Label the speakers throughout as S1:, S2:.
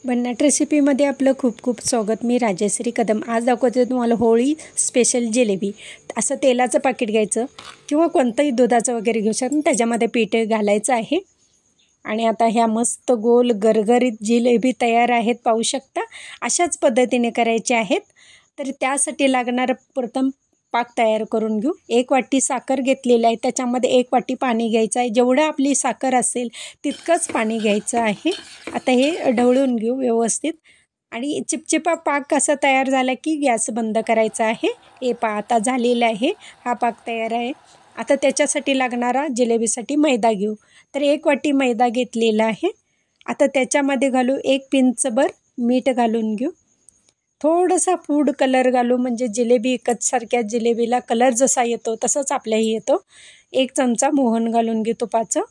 S1: भन्नाट रेसिपीमध्ये आपलं खूप खूप स्वागत. मी राजश्री कदम. आज दाखवते तुम्हाला होळी स्पेशल जिलेबी. असं तेलाचं पाकिट घ्यायचं किंवा कोणतंही दुधाचं वगैरे घेऊ शकतो. त्याच्यामध्ये पीठ घालायचं आहे आणि आता ह्या मस्त गोल गरगरीत जिलेबी तयार आहेत, पाहू शकता. अशाच पद्धतीने करायचे आहेत. तर त्यासाठी लागणारं प्रथम पाक तयार करून घेऊ. 1 वाटी साखर घेतलेली आहे, त्याच्यामध्ये 1 वाटी पाणी घ्यायचं आहे. जेवढं आपली साखर असेल तितकंच पाणी घ्यायचं आहे. आता हे ढवळून घेऊ व्यवस्थित आणि चिपचिपा पाक कसा तयार झाला की गॅस बंद करायचा आहे. हे पहा आता झालेला आहे, हा पाक तयार आहे. आता त्याच्यासाठी लागणारा जिलेबीसाठी मैदा घेऊ. तर 1 वाटी मैदा घेतलेला आहे. आता त्याच्यामध्ये घालू 1 पिंचभर मीठ घालून घेऊ. थोडासा फूड कलर घालू, म्हणजे जिलेबी एकचसारख्या जिलेबीला कलर जसा येतो तसंच आपल्याही येतो. 1 चमचा मोहन घालून घेऊ तुपाचं.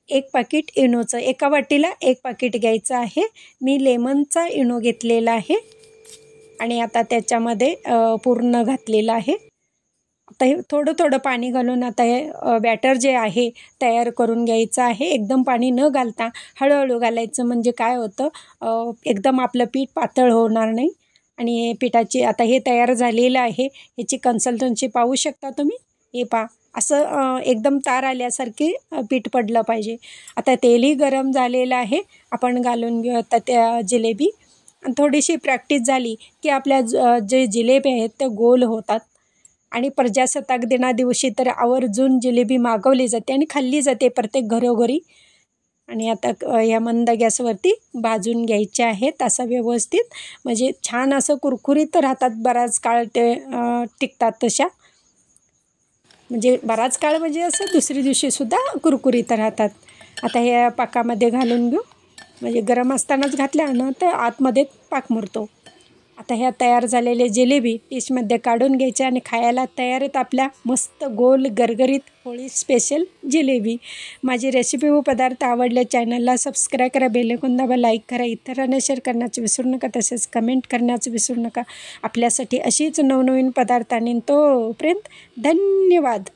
S1: 1 पाकिट इनोचं. एका वाटीला 1 पाकिट घ्यायचं आहे. मी लेमनचा इनो घेतलेला आहे आणि आता त्याच्यामध्ये पूर्ण घातलेलं आहे. आता हे थोडं थोडं पाणी घालून आता हे बॅटर जे आहे तयार करून घ्यायचं आहे. एकदम पाणी न घालता हळूहळू घालायचं, म्हणजे काय होतं एकदम आपलं पीठ पातळ होणार नाही. आणि पिठाची आता हे तयार झालेलं आहे. ह्याची कन्सिस्टन्सी पाहू शकता तुम्ही. हे पहा असं एकदम तार आल्यासारखे पीठ पडलं पाहिजे. आता तेलही गरम झालेलं आहे. आपण घालून घेऊ आता त्या जिलेबी. आणि थोडीशी प्रॅक्टिस झाली की आपल्या जे जिलेबी आहेत त्या गोल होतात. आणि प्रजासत्ताक दिना दिवशी तर आवर्जून जिलेबी मागवली जाते आणि खाल्ली जाते प्रत्येक घरोघरी. आणि आता या मंद गॅसवरती भाजून घ्यायचे आहेत असं व्यवस्थित, म्हणजे छान असं कुरकुरीत राहतात. बराच काळ ते टिकतात तशा, म्हणजे बराच काळ म्हणजे असं दुसऱ्या दिवशीसुद्धा कुरकुरीत राहतात. आता ह्या पाकामध्ये घालून घेऊ, म्हणजे गरम असतानाच घातल्या ना तर आतमध्ये पाक मुरतो. आता ह्या तयार झालेले जिलेबी डिशमध्ये काढून घ्यायच्या आणि खायला तयार आहेत आपल्या मस्त गोल गरगरीत होळी स्पेशल जिलेबी. माझी रेसिपी व पदार्थ आवडले चॅनलला सबस्क्राईब करा, बेल आयकॉन दाबा, लाईक करा, इतरांना शेअर करण्याचं विसरू नका, तसेच कमेंट करण्याचं विसरू नका. आपल्यासाठी अशीच नवनवीन पदार्थ आणि तोपर्यंत धन्यवाद.